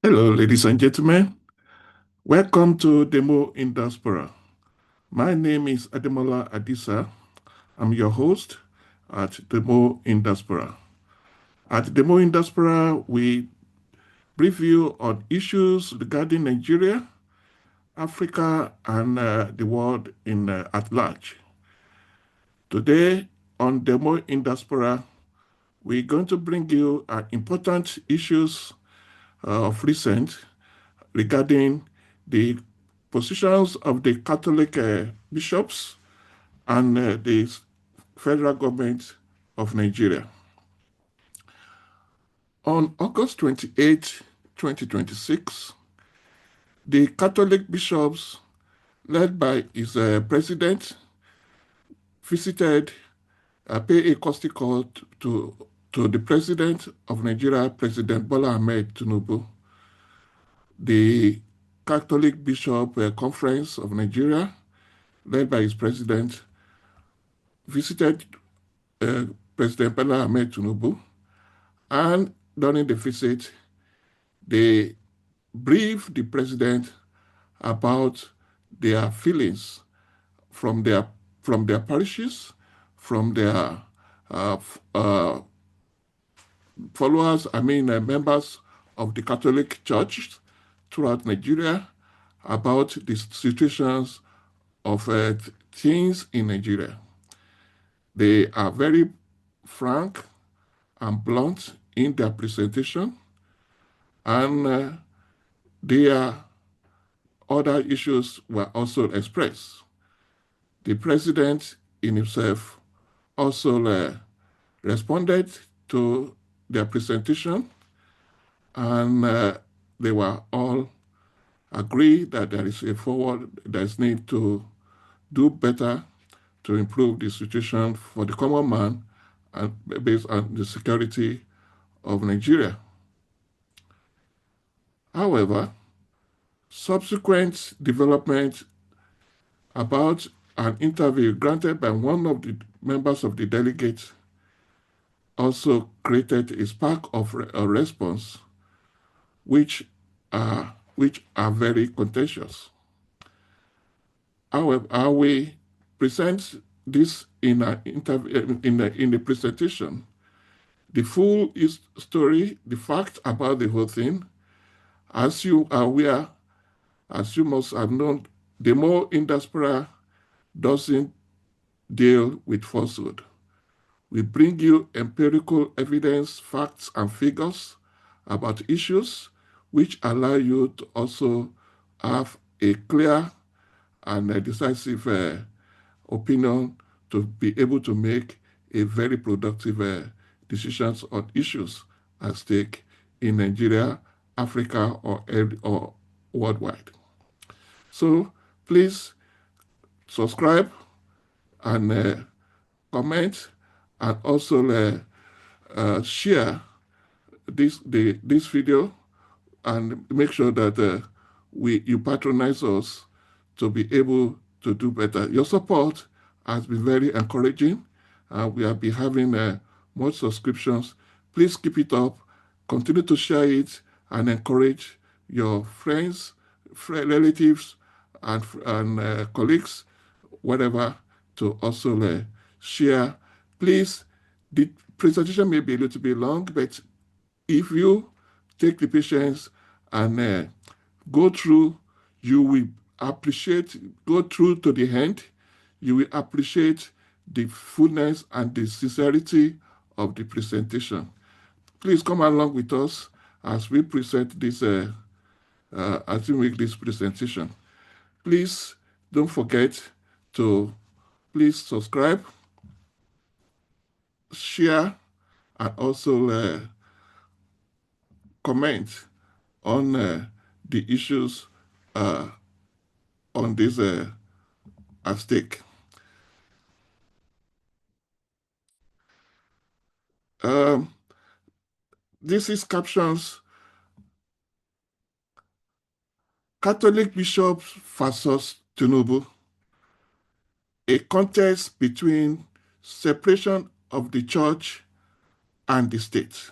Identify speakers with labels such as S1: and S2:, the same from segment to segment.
S1: Hello, ladies and gentlemen. Welcome to Demo in Diaspora. My name is Ademola Adisa. I'm your host at Demo in Diaspora. At Demo in Diaspora, we brief you on issues regarding Nigeria, Africa, and the world at large. Today on Demo in Diaspora, we're going to bring you important issues of recent regarding the positions of the Catholic bishops and the federal government of Nigeria. On August 28, 2026, the Catholic bishops, led by his president, visited, pay a courtesy call to the president of Nigeria, President Bola Hamed Tinubu. The Catholic Bishop Conference of Nigeria, led by his president, visited President Bola Hamed Tinubu, and during the visit, they briefed the president about their feelings from their parishes, from their followers, members of the Catholic Church throughout Nigeria, about the situations of things in Nigeria. They are very frank and blunt in their presentation, and their other issues were also expressed. The president in himself also responded to their presentation, and they were all agreed that there is need to do better to improve the situation for the common man and based on the security of Nigeria. However, subsequent development about an interview granted by one of the members of the delegates also created a spark of a response, which are very contentious. However, I will present this in the presentation. The full story, the fact about the whole thing, as you are aware, as you must have known, the more in diaspora doesn't deal with falsehood. We bring you empirical evidence, facts, and figures about issues which allow you to also have a clear and a decisive opinion to be able to make a very productive decisions on issues at stake in Nigeria, Africa, or worldwide. So please subscribe and comment, and also share this video, and make sure that you patronize us to be able to do better. Your support has been very encouraging. We have been having more subscriptions. Please keep it up. Continue to share it and encourage your friends, relatives, and colleagues, whatever, to also share. Please, the presentation may be a little bit long, but if you take the patience and go through, you will go through to the end, you will appreciate the fullness and the sincerity of the presentation. Please come along with us as we present this, as we make this presentation. Please don't forget to please subscribe, share, and also comment on the issues on this at stake. This is captions: Catholic bishops versus Tinubu, a contest between separation of the church and the state.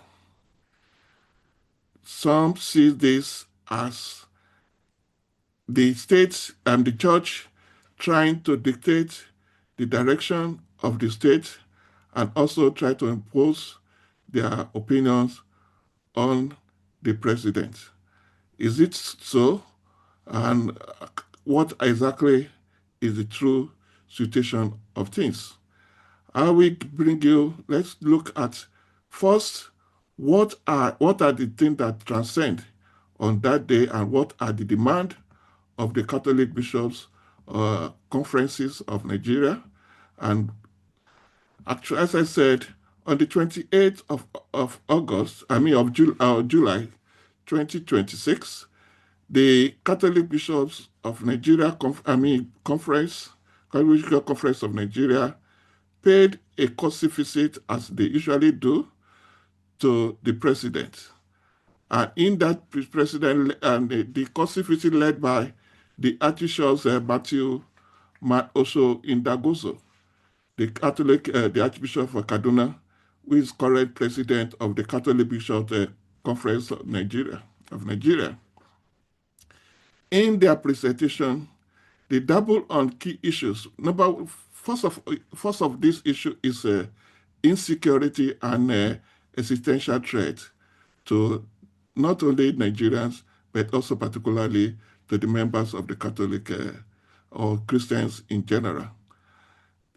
S1: Some see this as the state and the church trying to dictate the direction of the state and also try to impose their opinions on the president. Is it so? And what exactly is the true situation of things? I will bring you, let's look at first what are the things that transcend on that day and what are the demand of the Catholic bishops conferences of Nigeria. And actually, as I said, on the 28th of August, July 2026, the Catholic Bishops of Nigeria, Catholic Conference of Nigeria, paid a courtesy visit, as they usually do, to the president. And in that president, and the courtesy visit led by the Archbishop Man-Oso in Ndagoso, the Archbishop of Kaduna, who is current president of the Catholic Bishops Conference of Nigeria. In their presentation, they double on key issues. First of this issue is insecurity and existential threat to not only Nigerians, but also particularly to the members of the Catholic or Christians in general.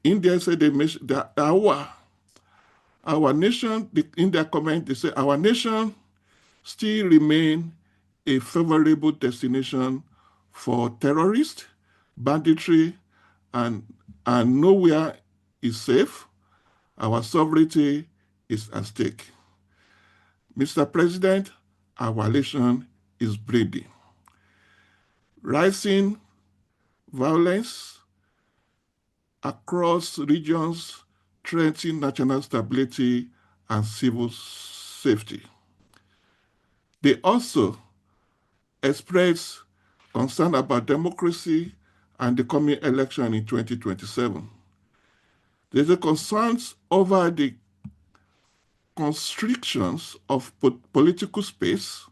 S1: In there, say they mention that our nation, in their comment, they say our nation still remain a favorable destination for terrorists, banditry, and nowhere is safe. Our sovereignty is at stake. Mr. President, our nation is bleeding. Rising violence across regions threatening national stability and civil safety. They also express concern about democracy and the coming election in 2027. There's a concerns over the constrictions of political space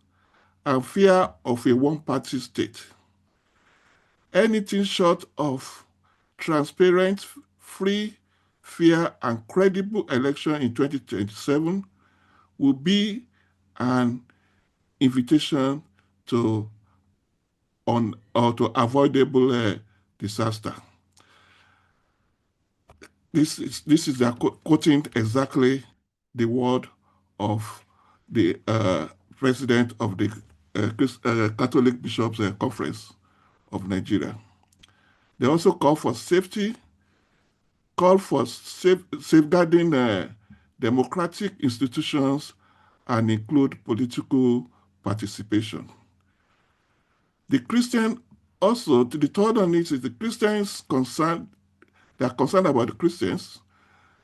S1: and fear of a one-party state. Anything short of transparent, free, fair, and credible election in 2027 will be an invitation to avoidable disaster. This is quoting exactly the word of the president of the Catholic Bishops Conference of Nigeria. They also call for safety, call for safeguarding democratic institutions, and include political participation. The Christian also, the third on it is the Christians concerned, they are concerned about the Christians,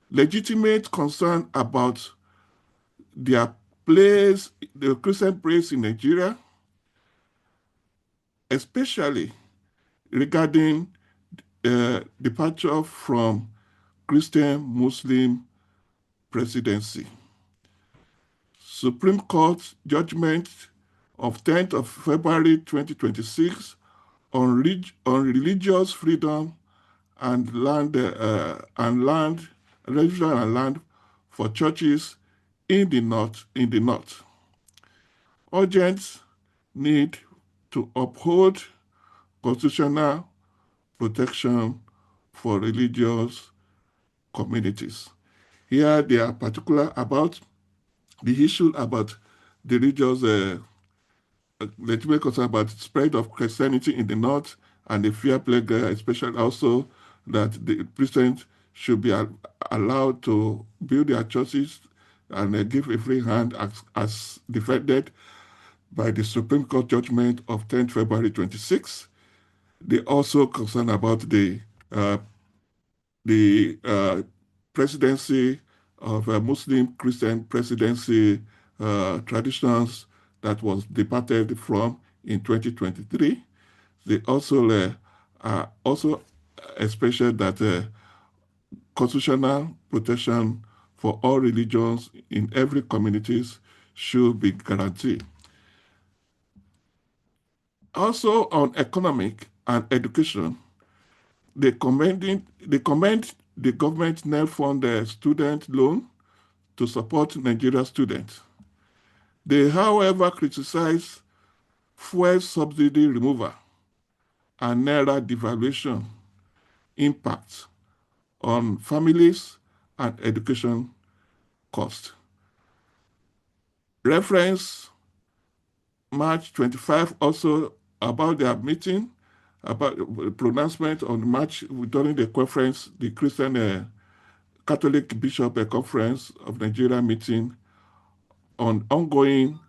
S1: legitimate concern about their place, the Christian place in Nigeria, especially regarding departure from Christian-Muslim presidency. Supreme Court judgment of 10th of February 2026 on religious freedom and land for churches in the north. Urgent need to uphold constitutional protection for religious communities. Here they are particular about the issue about the religious legitimate concern about the spread of Christianity in the north and the fear plague, especially also that the Christians should be allowed to build their churches and give a free hand as defended by the Supreme Court judgment of 10th February 26. They also concerned about the presidency of Muslim Christian presidency traditions that was departed from in 2023. They also especially that constitutional protection for all religions in every communities should be guaranteed. Also on economic and education, they commend the government now fund student loan to support Nigerian students. They, however, criticize fuel subsidy removal and naira devaluation impact on families and education costs. Reference March 25 also about their meeting, about pronouncement on March during the conference, the Christian Catholic Bishop Conference of Nigeria meeting on ongoing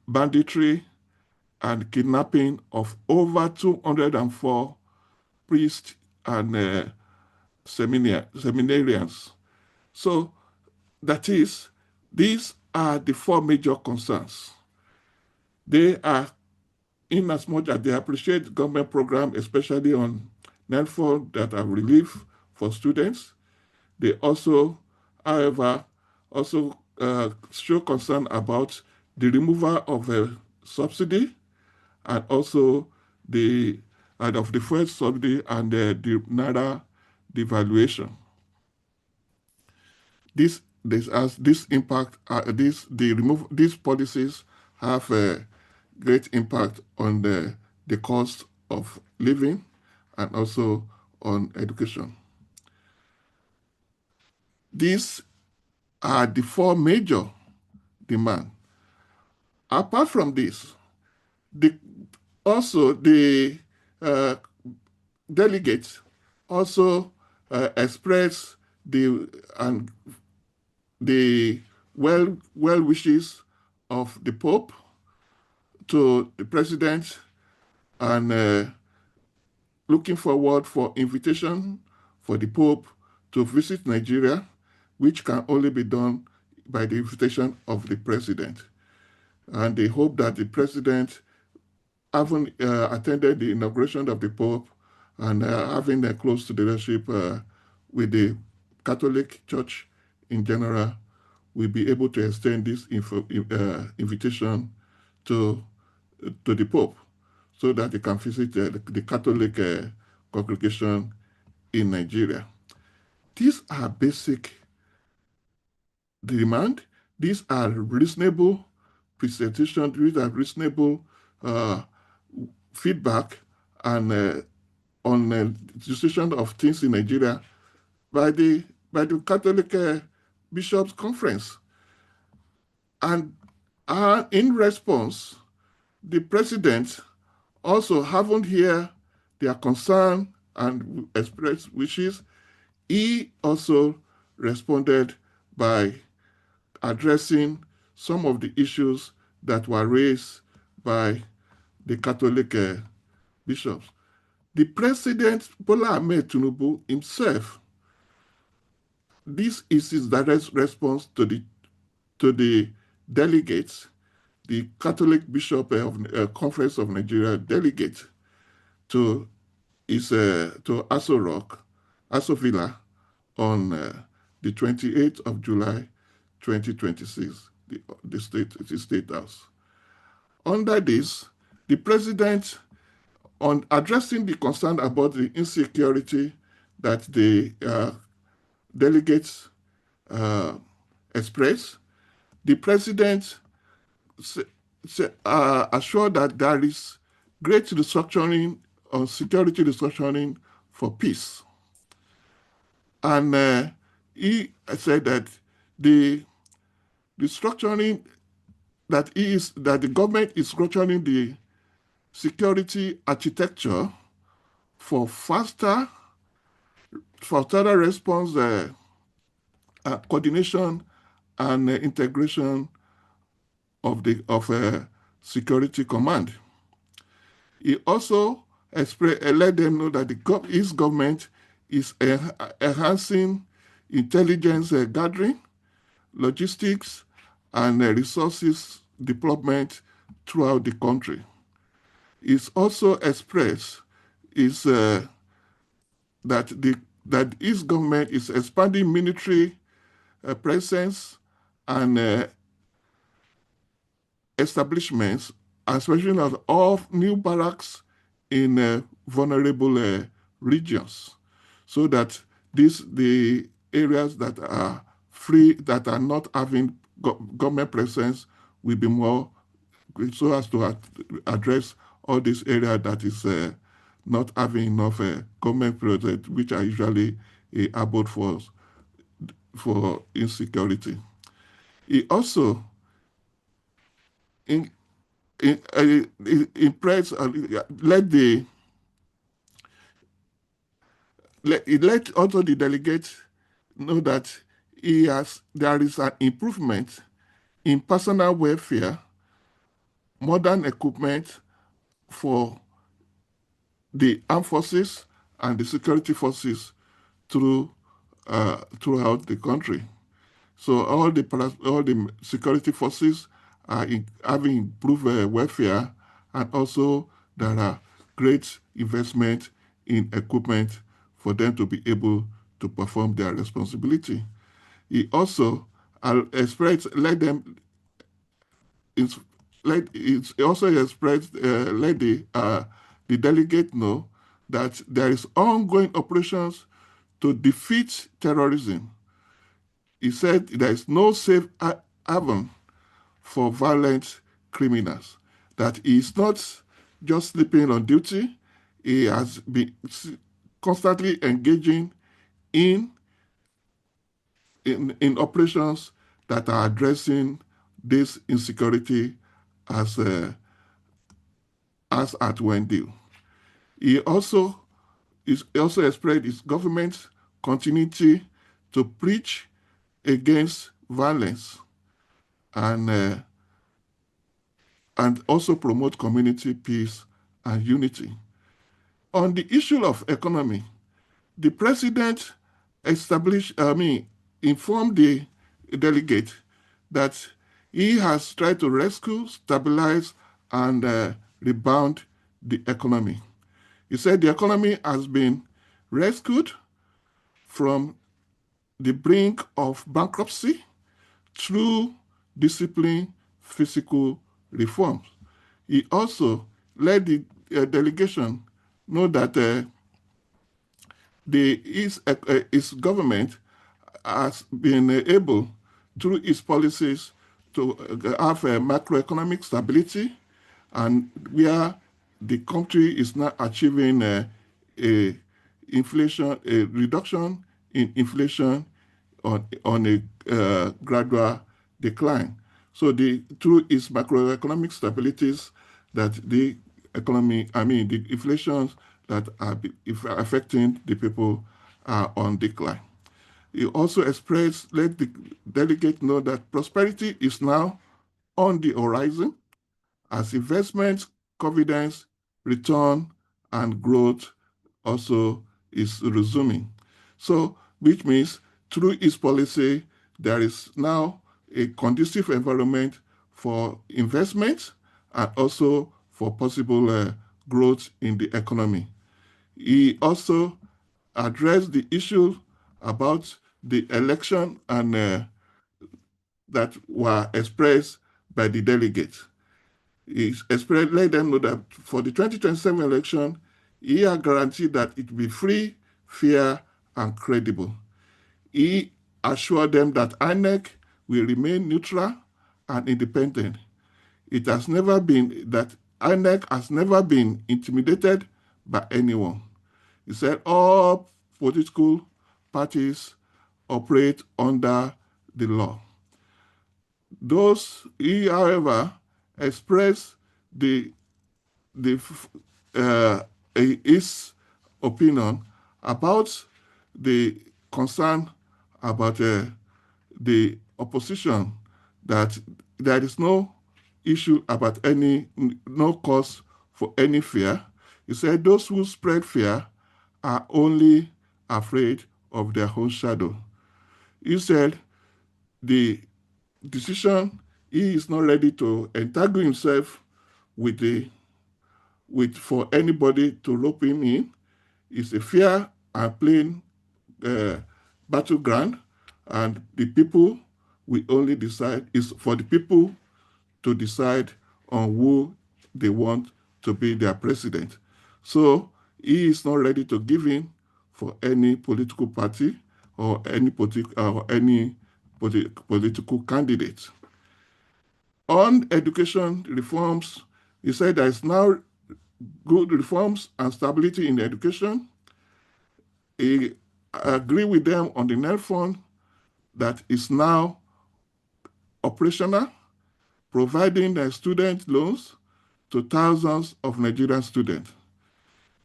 S1: banditry and kidnapping of over 204 priests and seminarians. So that is, these are the four major concerns. They are, in as much as they appreciate government program, especially on NELFO that are relief for students, they also, however, also show concern about the removal of a subsidy and also the of the first subsidy and the naira devaluation. This impact, these policies have a great impact on the cost of living and also on education. These are the four major demands. Apart from this, the delegates also express the well wishes of the Pope to the President and looking forward for invitation for the Pope to visit Nigeria, which can only be done by the invitation of the President. And they hope that the President, having attended the inauguration of the Pope and having a close relationship with the Catholic Church in general, will be able to extend this invitation to the Pope so that he can visit the Catholic congregation in Nigeria. These are basic demand. These are reasonable presentation. These are reasonable feedback and on the situation of things in Nigeria by the Catholic Bishops' Conference. And in response, the President also haven't heard their concern and expressed wishes. He also responded by addressing some of the issues that were raised by the Catholic bishops. The President Bola Hamed Tinubu himself, this is his direct response to the delegates, the Catholic Bishop of Conference of Nigeria delegates to Aso Villa on the 28th of July, 2026, the State House. Under this, the President, on addressing the concern about the insecurity that the delegates express, the President assured that there is great restructuring on security restructuring for peace. And he said that the structuring that the government is structuring the security architecture for faster response, coordination, and integration of security command. He also let them know that his government is enhancing intelligence gathering, logistics, and resources deployment throughout the country. It's also expressed that his government is expanding military presence and establishments especially of new barracks in vulnerable regions, so that the areas that are free, that are not having government presence, will be more, so as to address all this area that is not having enough government presence, which are usually a abode for insecurity. He also in, impressed, let also the delegates know that there is an improvement in personal welfare, modern equipment for the armed forces and the security forces throughout the country. So all the security forces are having improved welfare, and also there are great investment in equipment for them to be able to perform their responsibility. He also expressed let them it's, let it's also expressed let the delegate know that there is ongoing operations to defeat terrorism. He said there is no safe haven for violent criminals, that he is not just sleeping on duty, he has been constantly engaging in, in operations that are addressing this insecurity as, as at when due. He also expressed his government's continuity to preach against violence and also promote community peace and unity. On the issue of economy, the president informed the delegate that he has tried to rescue, stabilize, and rebound the economy. He said the economy has been rescued from the brink of bankruptcy through discipline, fiscal reforms. He also let the delegation know that his government has been able, through its policies, to have macroeconomic stability, and where the country is now achieving a reduction in inflation on a gradual decline. So through its macroeconomic stabilities, that the inflations that are affecting the people are on decline. He also let the delegate know that prosperity is now on the horizon as investment, confidence, return, and growth also is resuming. So, which means through its policy, there is now a conducive environment for investment and also for possible growth in the economy. He also addressed the issue about the election and that were expressed by the delegates. He let them know that for the 2027 election, he has guaranteed that it will be free, fair, and credible. He assured them that INEC will remain neutral and independent. It has never been that INEC has never been intimidated by anyone. He said all political parties operate under the law. He, however, expressed his opinion about the concern about the opposition, that there is no issue about no cause for any fear. He said those who spread fear are only afraid of their own shadow. He said the decision, he is not ready to entangle himself for anybody to rope him in. It's a fair and plain battleground, and the people will only decide. It's for the people to decide on who they want to be their president. So he is not ready to give in for any political party or any political candidate. On education reforms, he said there is now good reforms and stability in education. He agreed with them on the NEL fund that is now operational, providing student loans to thousands of Nigerian students.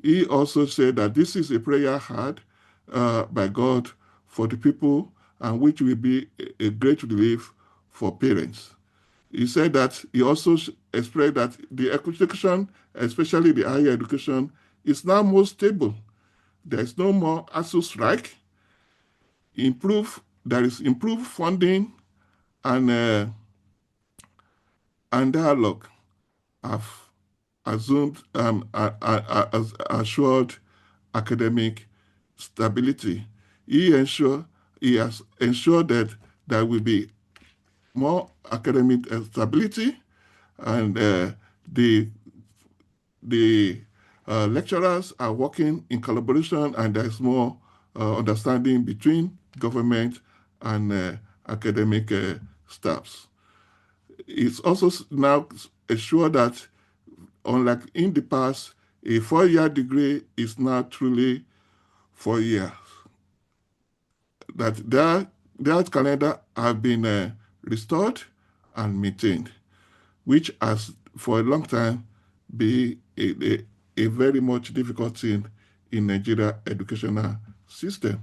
S1: He also said that this is a prayer heard by God for the people and which will be a great relief for parents. He said that he also expressed that the education, especially the higher education, is now more stable. There is no more Aso strike. There is improved funding and dialogue have assured academic stability. He has ensured that there will be more academic stability, and the lecturers are working in collaboration, and there is more understanding between government and academic staffs. It's also now assured that, unlike in the past, a 4-year degree is now truly 4 years. That their calendar have been restored and maintained, which has for a long time been a very much difficult thing in Nigeria educational system.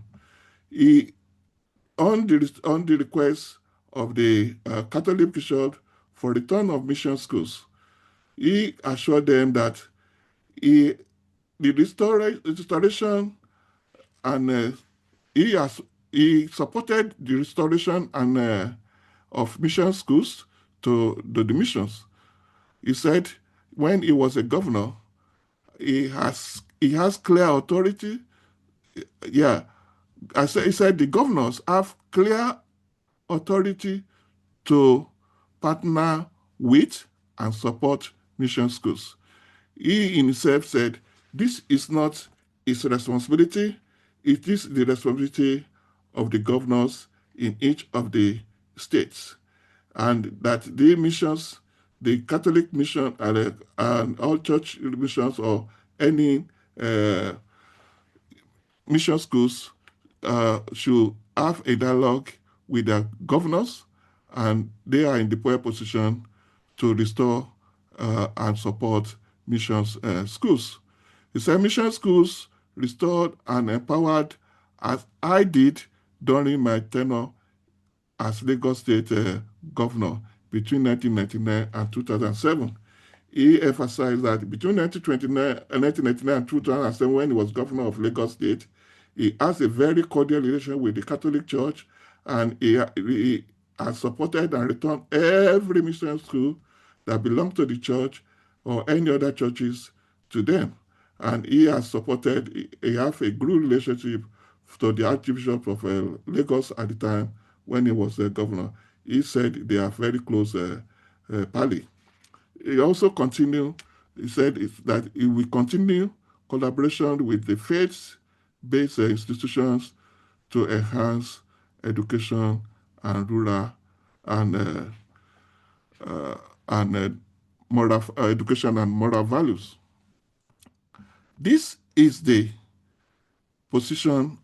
S1: On the request of the Catholic Bishop for return of mission schools, he assured them that the restoration and he supported the restoration and of mission schools to the missions. He said when he was a governor, he has clear authority. Yeah, he said the governors have clear authority to partner with and support mission schools. He himself said this is not his responsibility, it is the responsibility of the governors in each of the states, and that the missions, the Catholic mission and all church missions or any mission schools should have a dialogue with their governors, and they are in the poor position to restore and support missions schools. He said mission schools restored and empowered as I did during my tenure as Lagos State governor between 1999 and 2007. He emphasized that between 1999 and 2007, when he was governor of Lagos State, he has a very cordial relation with the Catholic Church, and he has supported and returned every mission school that belonged to the church or any other churches to them. And he has supported, he has a good relationship to the Archbishop of Lagos at the time when he was the governor. He said they are very close pally. He also continued, he said that he will continue collaboration with the faith-based institutions to enhance education and rural and moral education and moral values. This is the position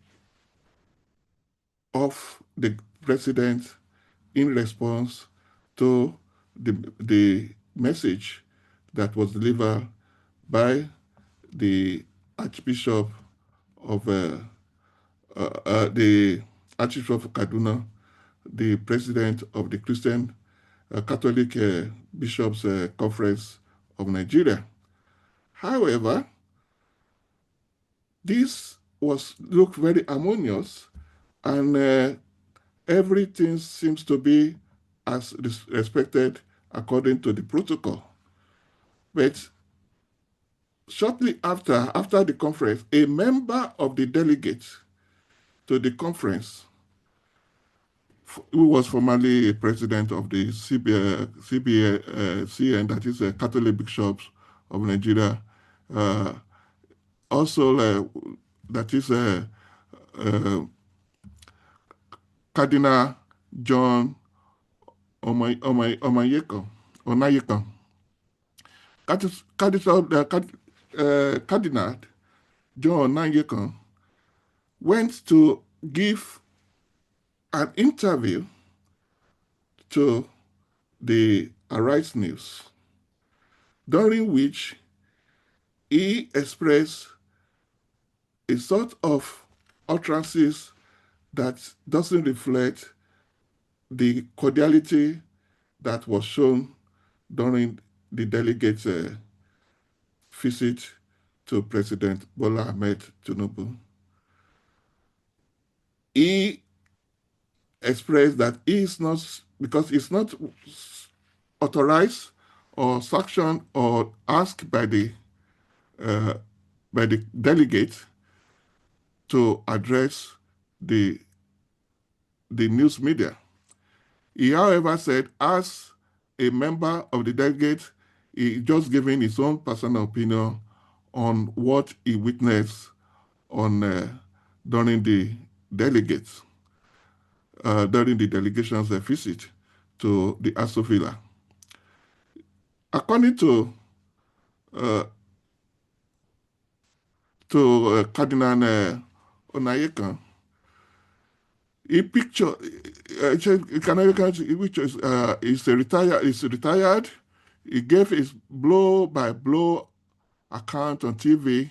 S1: of the president in response to the message that was delivered by the Archbishop of the Archbishop of Kaduna, the president of the Christian Catholic Bishops Conference of Nigeria. However, this looked very harmonious, and everything seems to be as respected according to the protocol. But shortly after the conference, a member of the delegates to the conference, who was formerly a president of the CBCN, that is Catholic Bishops of Nigeria. Uh, Also, that is uh, Cardinal John Onayekon. Cardinal John Onayekon went to give an interview to the Arise News, during which he expressed a sort of utterances that doesn't reflect the cordiality that was shown during the delegates' visit to President Bola Hamed Tinubu. He expressed that he is not, because it's not authorized or sanctioned or asked uh, by the delegate to address the news media. He, however, said, as a member of the delegate, he just giving his own personal opinion on what he witnessed on during the delegates, during the delegation's visit to the Aso Villa. According to uh, Cardinal Onayekan, he picture which is retired. He gave his blow by blow account on TV,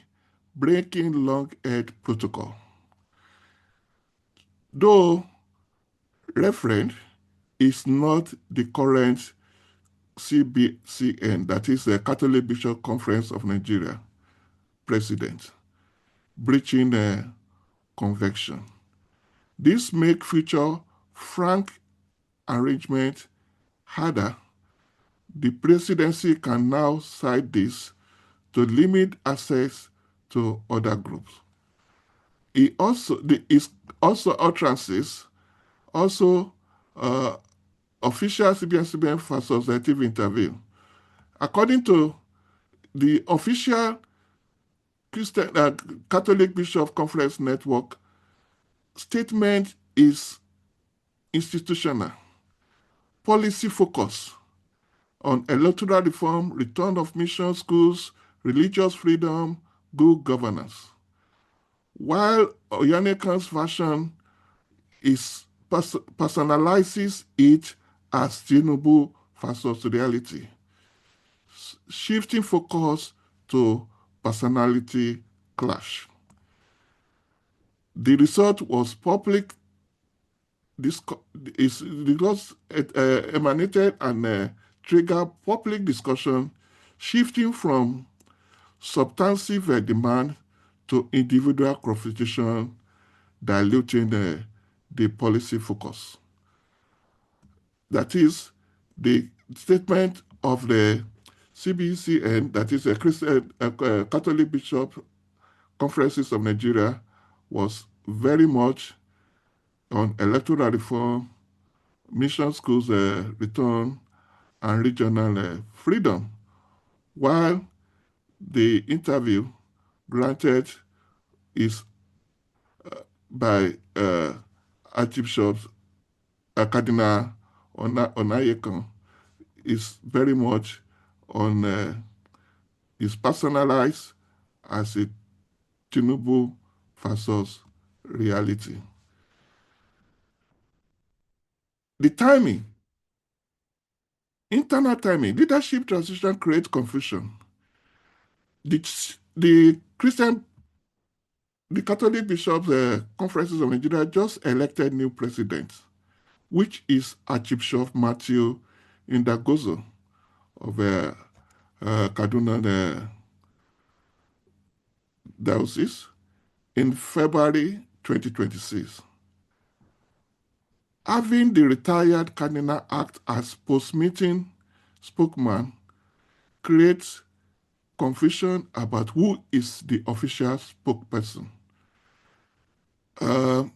S1: breaking long-haired protocol. Though Reverend is not the current CBCN, that is the Catholic Bishop Conference of Nigeria, president, breaching convection. This makes future frank arrangement harder. The presidency can now cite this to limit access to other groups. His utterances also official CBN versus TV interview. According to the official Christian Catholic Bishop Conference Network, statement is institutional, policy focus on electoral reform, return of mission schools, religious freedom, good governance. While Oyanekan's version personalizes it as Tinubu versus reality, shifting focus to personality clash. The result was public. This emanated and triggered public discussion, shifting from substantive demand to individual confrontation, diluting the policy focus. That is, the statement of the CBCN, that is a Christian Catholic Bishop Conferences of Nigeria, was very much on electoral reform, mission schools return, and regional freedom, while the interview granted is by Archbishop Cardinal Onayekan is very much on is personalized as a Tinubu versus reality. The timing, internal timing, leadership transition creates confusion. The Catholic Bishops' Conferences of Nigeria just elected new president, which is Archbishop Matthew Ndagoso of Kaduna Diocese in February 2026. Having the retired cardinal act as post-meeting spokesman creates confusion about who is the official spokesperson. The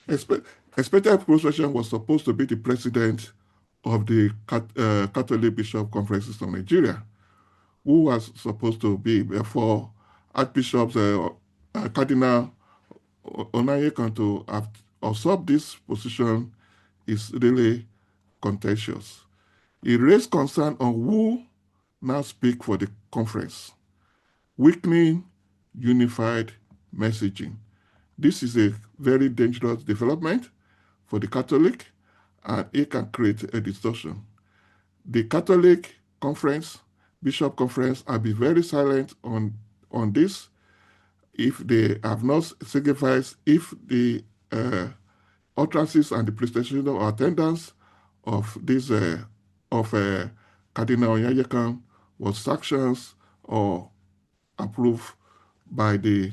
S1: expected postperson was supposed to be the president of the Catholic Bishop Conferences of Nigeria, who was supposed to be for Archbishop's Cardinal Onayekan to have usurped this position is really contentious. It raised concern on who now speak for the conference, weakening unified messaging. This is a very dangerous development for the Catholic, and it can create a distortion. The Catholic conference, Bishop conference, have been very silent on this. If they have not signified if the utterances and the prestation or attendance of this of Cardinal Onyayekan was sanctions or approved by the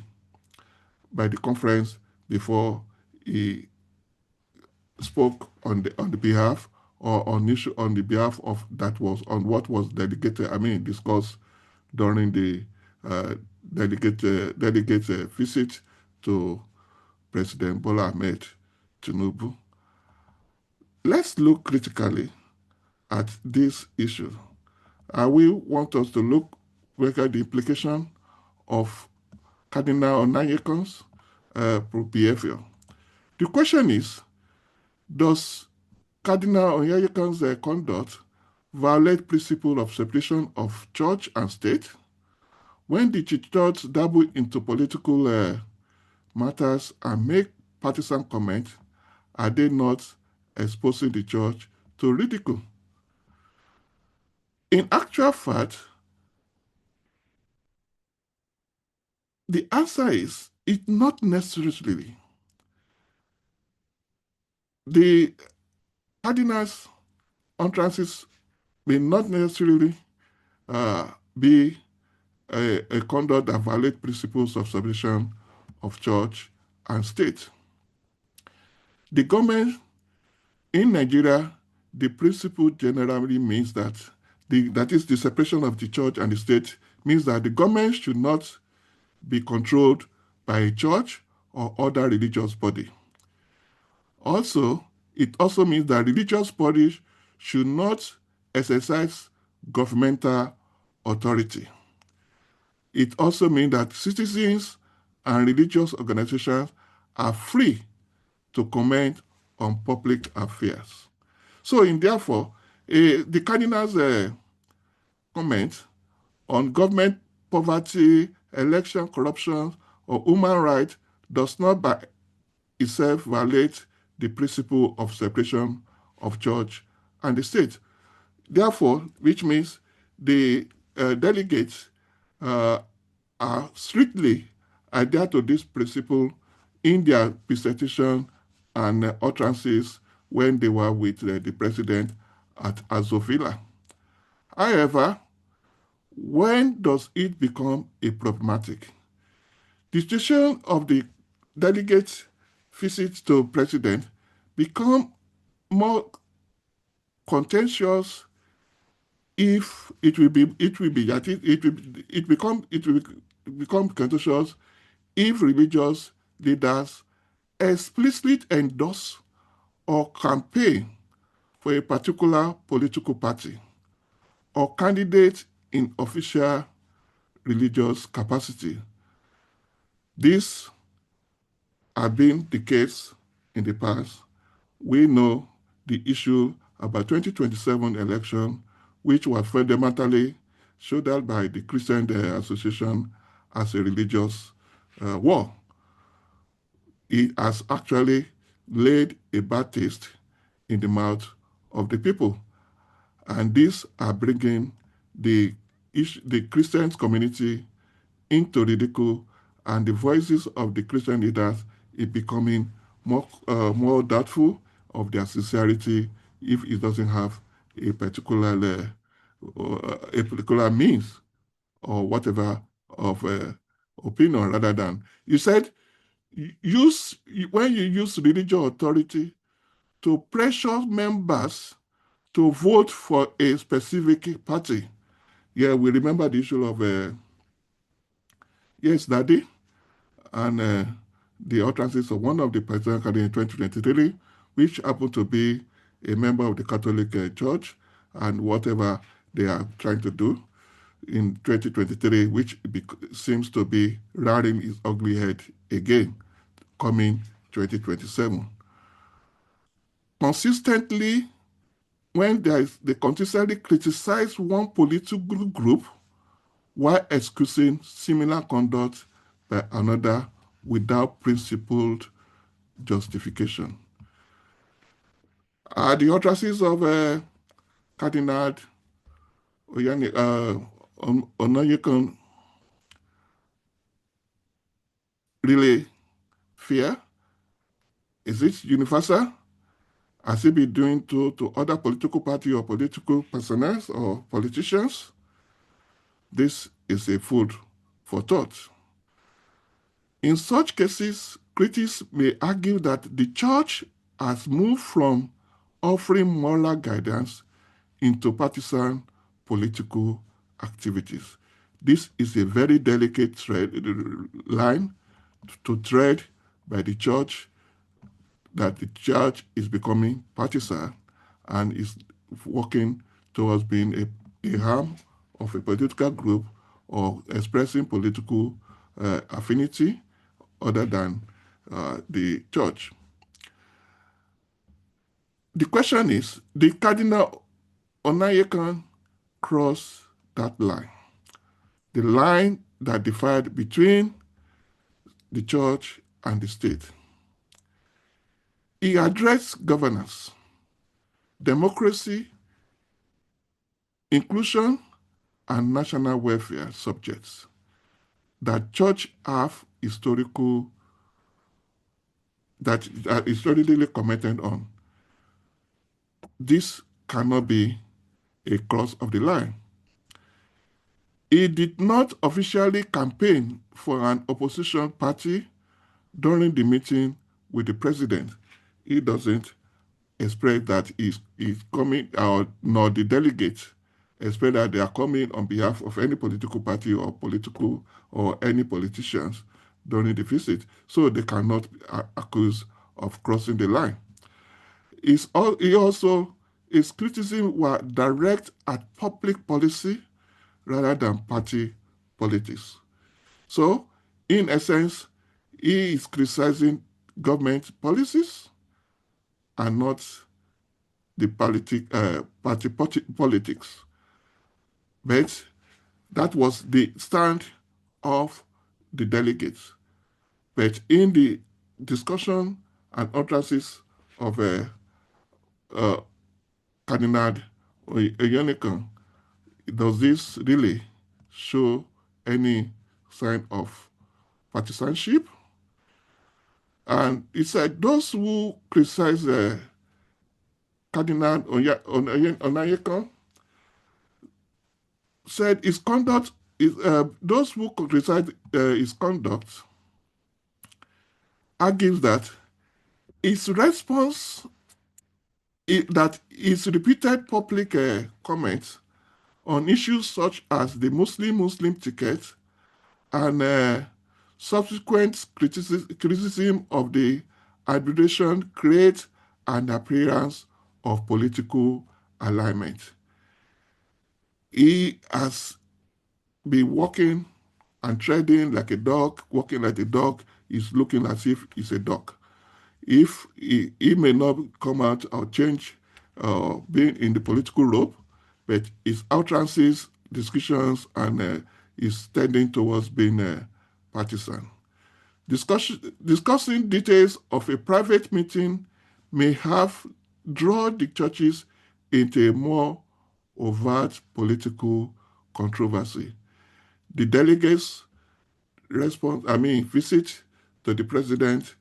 S1: conference before he spoke on the behalf or on issue on the behalf of that was on what was delegated. I mean, discussed during the uh, delegate visit to President Bola Hamed Tinubu. Let's look critically at this issue. We want us to look at the implication of Cardinal Onayekan's behavior. The question is, does Cardinal Onyayekan's conduct violate principle of separation of church and state? When the church dabble into political matters and make partisan comments, are they not exposing the church to ridicule? In actual fact, the answer is it not necessarily. The cardinals' utterances may not necessarily be a conduct that violates principles of separation of church and state. The government in Nigeria, the principle generally means that that is the separation of the church and the state means that the government should not be controlled by a church or other religious body. Also, it also means that religious bodies should not exercise governmental authority. It also means that citizens and religious organizations are free to comment on public affairs. So, therefore, the cardinal's comment on government poverty, election corruption, or human rights does not by itself violate the principle of separation of church and the state. Therefore, which means the delegates are strictly adhere to this principle in their presentation and utterances when they were with the president at Aso Villa. However, when does it become a problematic? The situation of the delegates' visits to president become more contentious if it will become contentious if religious leaders explicitly endorse or campaign for a particular political party or candidate in official religious capacity. This has been the case in the past. We know the issue about 2027 election, which was fundamentally shouldered by the Christian Association as a religious war. It has actually laid a bad taste in the mouth of the people. And these are bringing the Christian community into ridicule, and the voices of the Christian leaders is becoming more doubtful of their sincerity if it doesn't have a particular means or whatever of opinion rather than you said when you use religious authority to pressure members to vote for a specific party. Yeah, we remember the issue of Yes Daddy and the utterances of one of the presidential candidates in 2023, which happened to be a member of the Catholic Church and whatever they are trying to do in 2023, which seems to be rearing its ugly head again, coming 2027. Consistently, when they consistently criticize one political group while excusing similar conduct by another without principled justification. The utterances of Cardinal Onayekan really fair? Is it universal? Has he been doing to other political parties or political personnel or politicians? This is a food for thought. In such cases, critics may argue that the church has moved from offering moral guidance into partisan political activities. This is a very delicate line to tread by the church, that the church is becoming partisan and is working towards being a arm of a political group or expressing political affinity other than the church. The question is, did Cardinal Onayekan cross that line? The line that divided between the church and the state. He addressed governance, democracy, inclusion, and national welfare subjects that church have historically commented on. This cannot be a cross of the line. He did not officially campaign for an opposition party during the meeting with the president. He doesn't express that he's coming, nor the delegates express that they are coming on behalf of any political party or any politicians during the visit, so they cannot be accused of crossing the line. His criticism were direct at public policy rather than party politics. So, in essence, he is criticizing government policies and not the party politics. But that was the stand of the delegates. But in the discussion and utterances of Cardinal Onayekan, does this really show any sign of partisanship? And he said those who criticize Cardinal Onayekan said his conduct is, those who criticize his conduct argues that his response, that his repeated public comments on issues such as the Muslim ticket and subsequent criticism of the administration create an appearance of political alignment. He has been walking and treading like a dog, walking like a dog, is looking as if he's a dog. If he may not come out or change being in the political rope, but his utterances, discussions, and is tending towards being partisan. Discussing details of a private meeting may have drawn the churches into a more overt political controversy. The delegates' visit to the president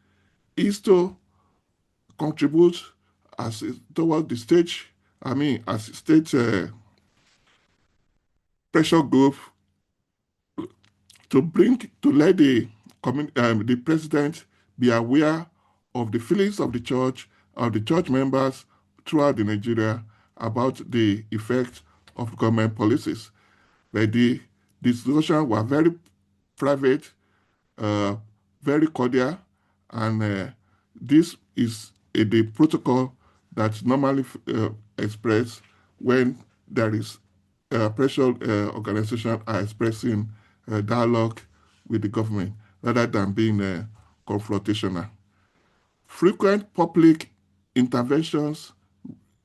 S1: is to contribute toward the state, as state pressure group to let the president be aware of the feelings of the church members throughout the Nigeria about the effect of government policies. But the discussions were very private, very cordial, and this is the protocol that's normally expressed when there is pressure organizations are expressing dialogue with the government rather than being confrontational. Frequent public interventions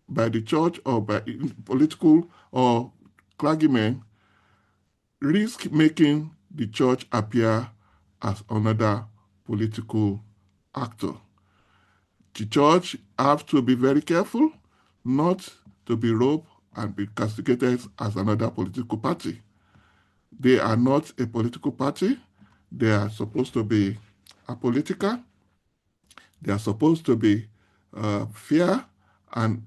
S1: by the church or by political or clergymen risk making the church appear as another political actor. The church have to be very careful not to be roped and be castigated as another political party. They are not a political party. They are supposed to be apolitical. They are supposed to be fair and,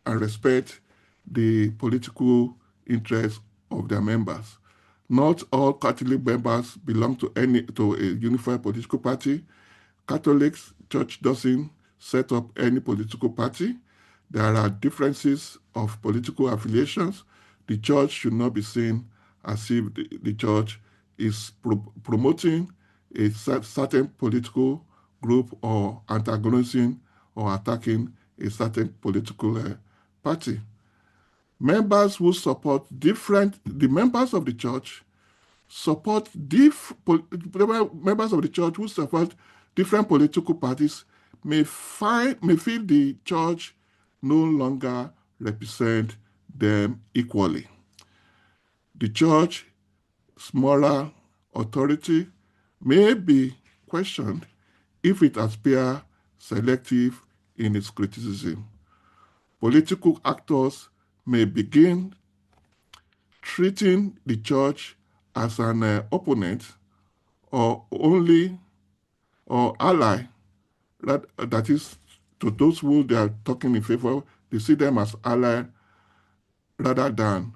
S1: and respect the political interests of their members. Not all Catholic members belong to a unified political party. Catholics church doesn't set up any political party. There are differences of political affiliations. The church should not be seen as if the church is promoting a certain political group or antagonizing or attacking a certain political party. Members who support the members of the church support members of the church who support different political parties may feel the church no longer represent them equally. The church's moral authority may be questioned if it appears selective in its criticism. Political actors may begin treating the church as an opponent or only or ally, that is, to those who they are talking in favor, they see them as ally rather than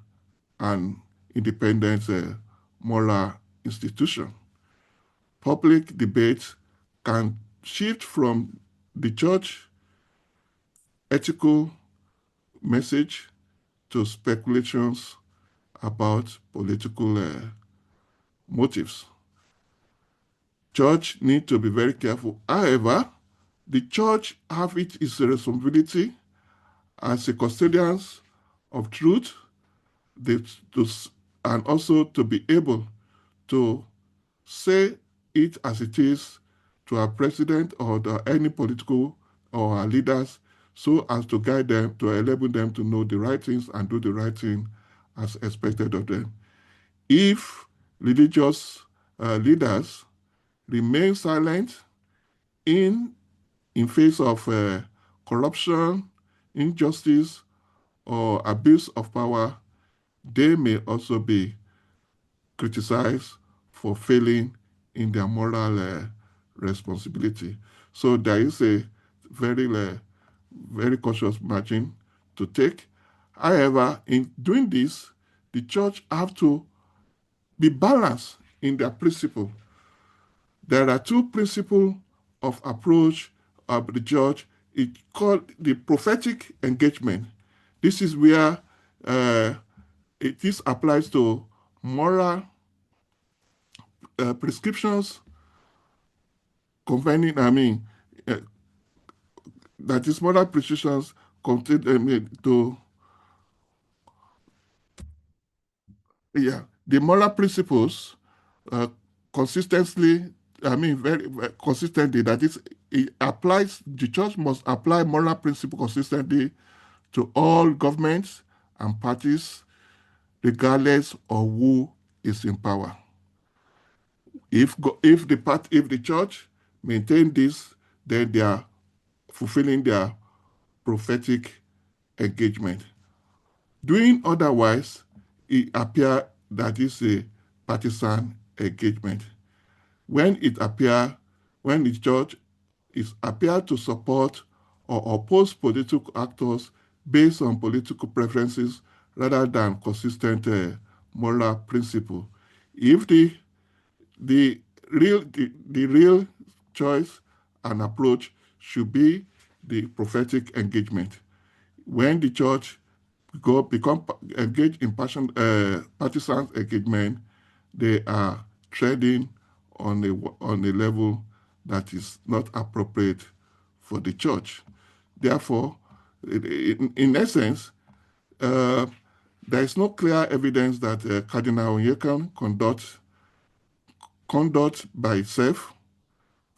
S1: an independent moral institution. Public debate can shift from the church ethical message to speculations about political motives. Church need to be very careful. However, the church have its responsibility as a custodians of truth, and also to be able to say it as it is to our president or any political or our leaders, so as to guide them, to enable them to know the right things and do the right thing as expected of them. If religious leaders remain silent in face of corruption, injustice, or abuse of power, they may also be criticized for failing in their moral responsibility. So there is a very cautious margin to take. However, in doing this, the church have to be balanced in their principle. There are two principles of approach of the church. It's called the prophetic engagement. This is where this applies to moral prescriptions concerning, that is moral prescriptions contain the moral principles consistently, very consistently, that is, the church must apply moral principle consistently to all governments and parties, regardless of who is in power. If the church maintain this, then they are fulfilling their prophetic engagement. Doing otherwise, it appears that is a partisan engagement. When the church appear to support or oppose political actors based on political preferences rather than consistent moral principle. If the real choice and approach should be the prophetic engagement. When the church become engaged in partisan engagement, they are treading on a level that is not appropriate for the church. Therefore, In essence, there is no clear evidence that Cardinal Onyeka conduct by itself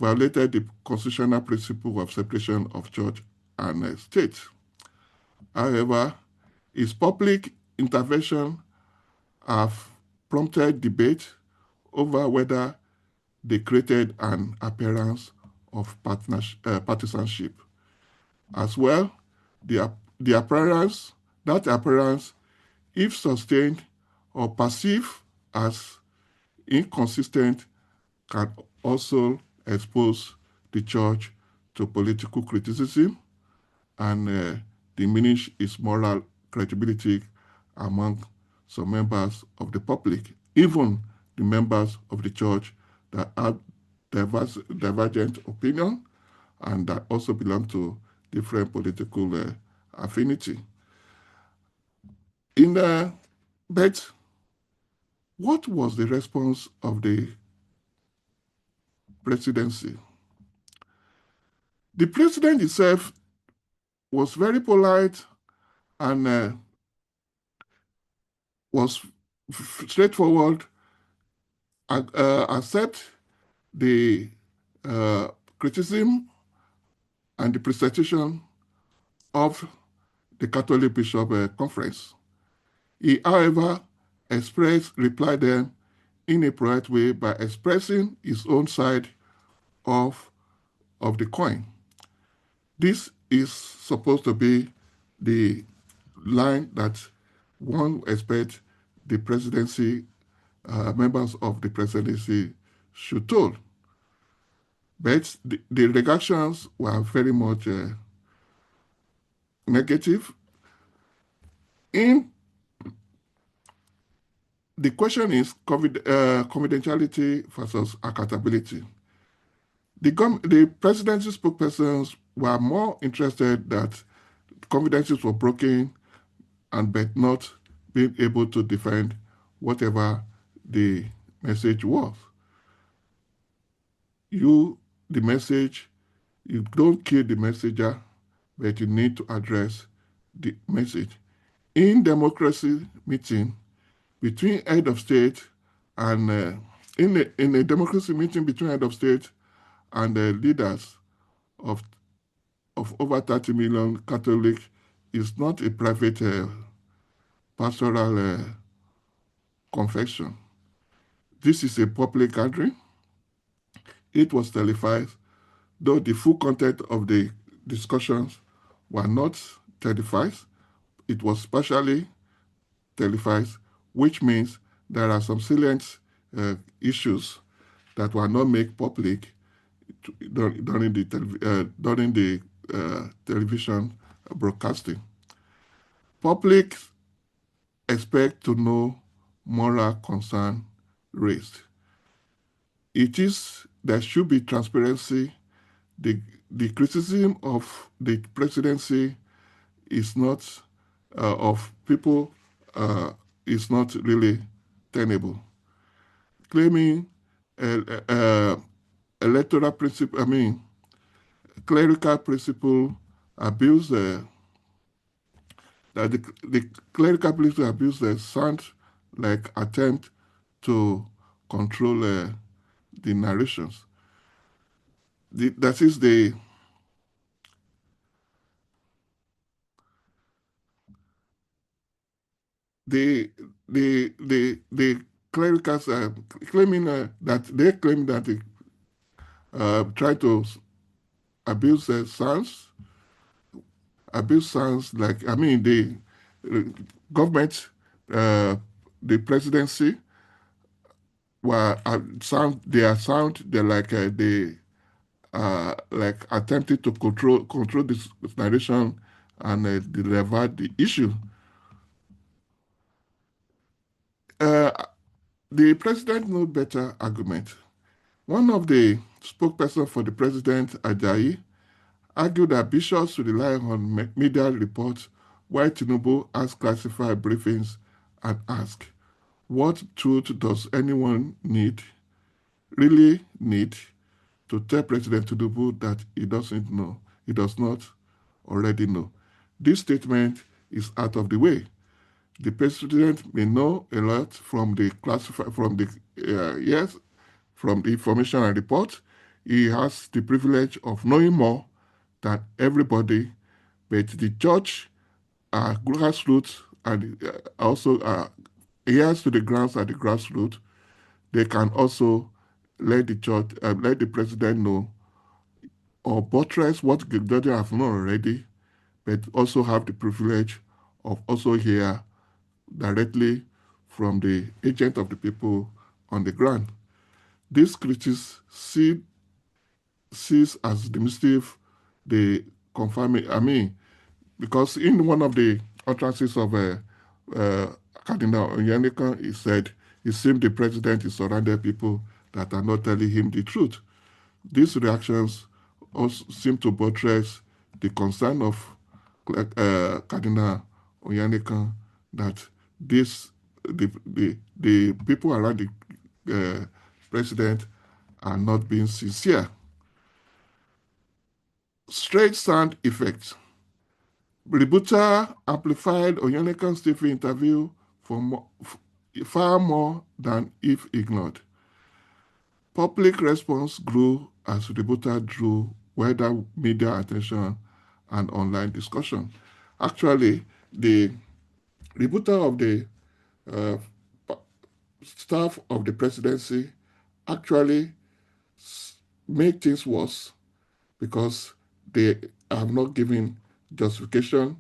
S1: violated the constitutional principle of separation of church and state. However, his public intervention have prompted debate over whether they created an appearance of partisanship. As well, the appearance, that appearance, if sustained or perceived as inconsistent, can also expose the church to political criticism and diminish its moral credibility among some members of the public, even the members of the church that have divergent opinion and that also belong to different political affinity. But what was the response of the presidency? The president himself was very polite and was straightforward, accept the criticism and the presentation of the Catholic Bishop Conference. He, however, replied them in a polite way by expressing his own side of the coin. This is supposed to be the line that one expects the presidency, members of the presidency should tell. But the reactions were very much negative. The question is confidentiality versus accountability. The presidency spokespersons were more interested that confidences were broken and but not being able to defend whatever the message was. The message, you don't kill the messenger, but you need to address the message. In democracy meeting between head of state and in a democracy meeting between head of state and the leaders of over 30 million Catholics is not a private pastoral confession. This is a public gathering. It was televised, though the full content of the discussions were not televised. It was partially televised, which means there are some salient issues that were not made public during the television broadcasting. Public expect to know moral concern raised. There should be transparency. The criticism of the presidency is not of people is not really tenable. Claiming electoral principle, clerical principle abuse, that the clerical principle abuse sound like attempt to control the narrations. That is the clericals claiming that they claim that they try to abuse sounds like the government, the presidency were they're like attempting to control this narration and deliver the issue. The president knows better argument. One of the spokespersons for the president, Ajayi, argued that bishops should rely on media reports while Tinubu has classified briefings and asked, what truth does anyone really need to tell President Tinubu that he does not already know? This statement is out of the way. The president may know a lot from the yes, from the information and report. He has the privilege of knowing more than everybody, but the church are grassroots and also adheres to the grounds at the grassroots. They can also let the president know or buttress what the judge have known already, but also have the privilege of also hear directly from the agent of the people on the ground. This critics sees as the mischief they confirm it. I mean, because in one of the utterances of Cardinal Onyenika, he said, it seems the president is surrounded people that are not telling him the truth. These reactions also seem to buttress the concern of Cardinal Onyenika that the people around the president are not being sincere. Straight sound effects. Rebuttal amplified Onyeneka's TV interview for far more than if ignored. Public response grew as rebuttal drew wider media attention and online discussion. Actually, the rebuttal of the uh, staff of the presidency actually made things worse because they have not given justification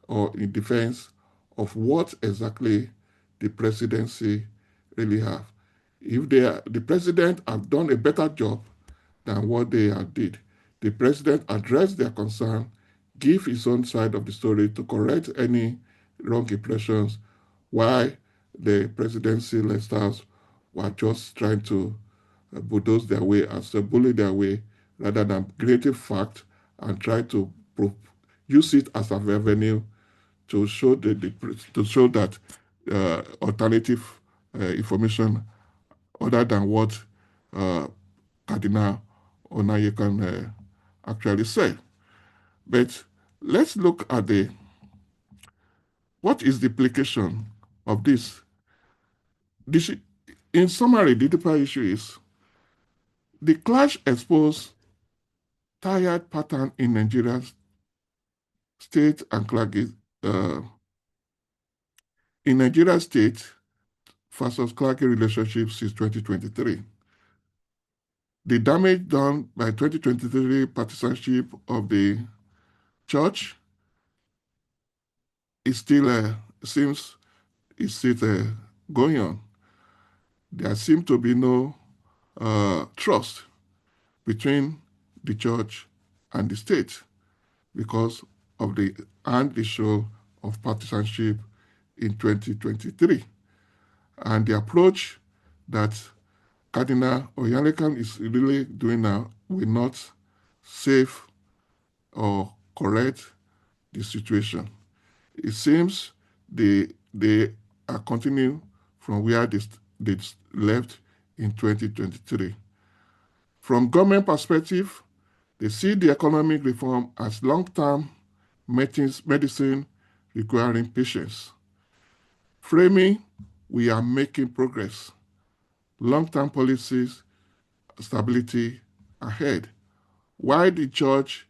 S1: or in defense of what exactly the presidency really have. If the president have done a better job than what they have did, the president addressed their concern, give his own side of the story to correct any wrong impressions, why the presidency listers were just trying to bulldoze their way and bully their way rather than creating fact and try to use it as a revenue to show to show that alternative information other than what uh, Cardinal Onayekan actually said. But let's look at what is the implication of this. this. In summary, the deeper issue is the clash exposed tired pattern in Nigeria's state and Klagi, uh, in Nigeria state versus Klagi relationship since 2023. The damage done by 2023 partisanship of the church is still seems is still going on. There seems to be no trust between the church and the state because of the show of partisanship in 2023. And the approach that Cardinal Oyalekan is really doing now will not save or correct the situation. It seems they are continuing from where they left in 2023. From government perspective, they see the economic reform as long-term medicine requiring patience. Framing, we are making progress. Long-term policies, stability ahead. Why the church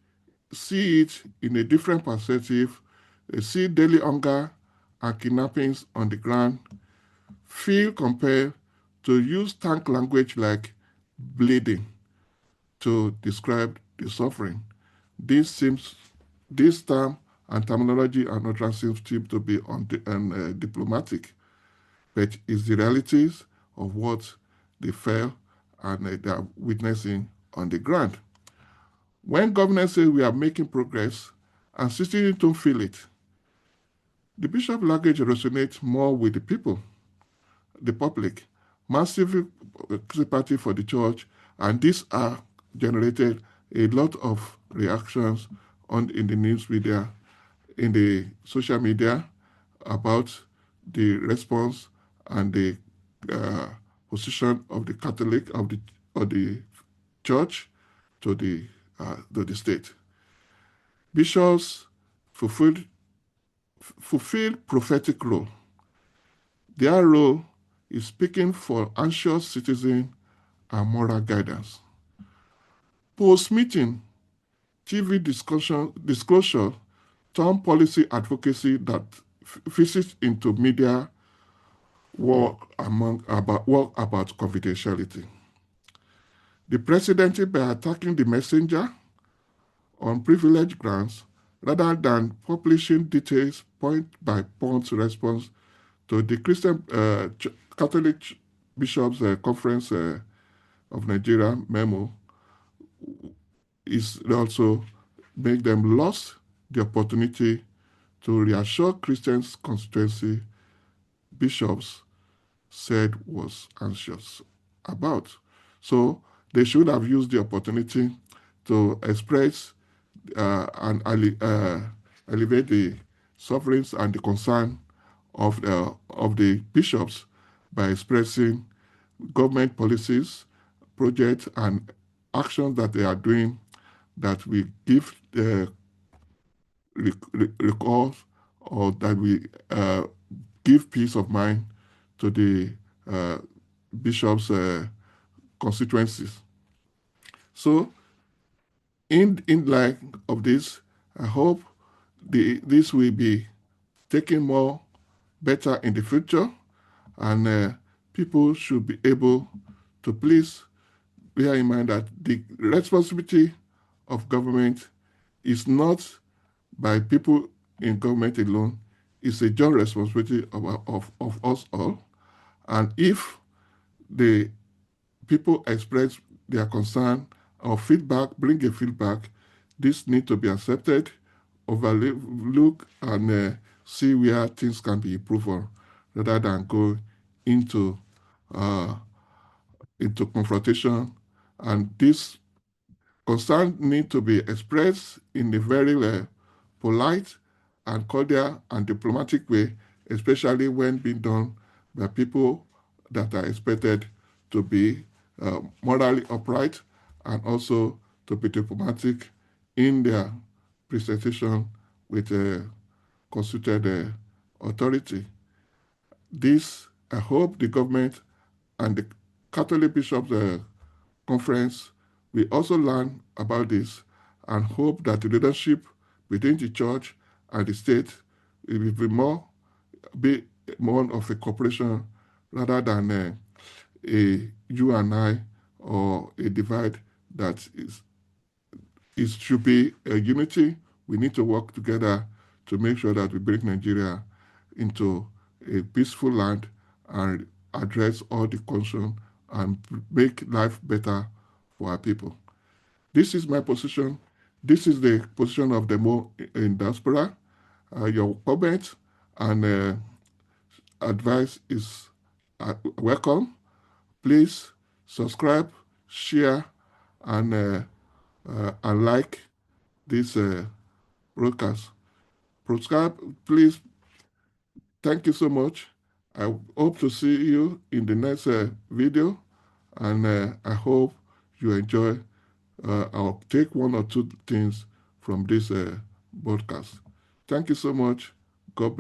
S1: see it in a different perspective, they see daily hunger and kidnappings on the ground, feel compelled to use tank language like bleeding to describe the suffering. This seems, this term and terminology and utterances seem to be diplomatic, but it's the realities of what they felt and they are witnessing on the ground. When governors say we are making progress and citizens don't feel it, the bishop language resonates more with the people, the public, massive sympathy for the church, and these are generated a lot of reactions in the news media, in the social media about the response and the uh, position of the Catholic of the church to the state. Bishops fulfilled fulfill prophetic role. Their role is speaking for anxious citizens and moral guidance. Post-meeting, TV disclosure turned policy advocacy that visits into media work about confidentiality. The presidency, by attacking the messenger on privilege grounds, rather than publishing details point-by-point response to the Christian Catholic Bishops Conference of Nigeria memo, is also make them lost the opportunity to reassure Christians constituency bishops said was anxious about. So they should have used the opportunity to express and elevate the sovereigns and the concern of the bishops by expressing government policies, projects, and actions that they are doing that we give recall or that we give peace of mind to the bishops' constituencies. So, in light of this, I hope this will be taken more better in the future, and people should be able to please bear in mind that the responsibility of government is not by people in government alone. It's a joint responsibility of us all. And if the people express their concern or feedback, bring a feedback, this need to be accepted, overlook, and see where things can be improved on, rather than go into confrontation. And this concern need to be expressed in a very polite and cordial and diplomatic way, especially when being done by people that are expected to be morally upright and also to be diplomatic in their presentation with a constituted authority. This, I hope the government and the Catholic Bishops Conference will also learn about this and hope that the leadership within the church and the state will be more of a cooperation rather than a you and I or a divide that it should be a unity. We need to work together to make sure that we bring Nigeria into a peaceful land and address all the concerns and make life better for our people. This is my position. This is the position of the Mo in diaspora. Your comment and advice is welcome. Please subscribe, share, and like this broadcast. Subscribe, please. Thank you so much. I hope to see you in the next video, and I hope you enjoy. I'll take one or two things from this broadcast. Thank you so much. God bless.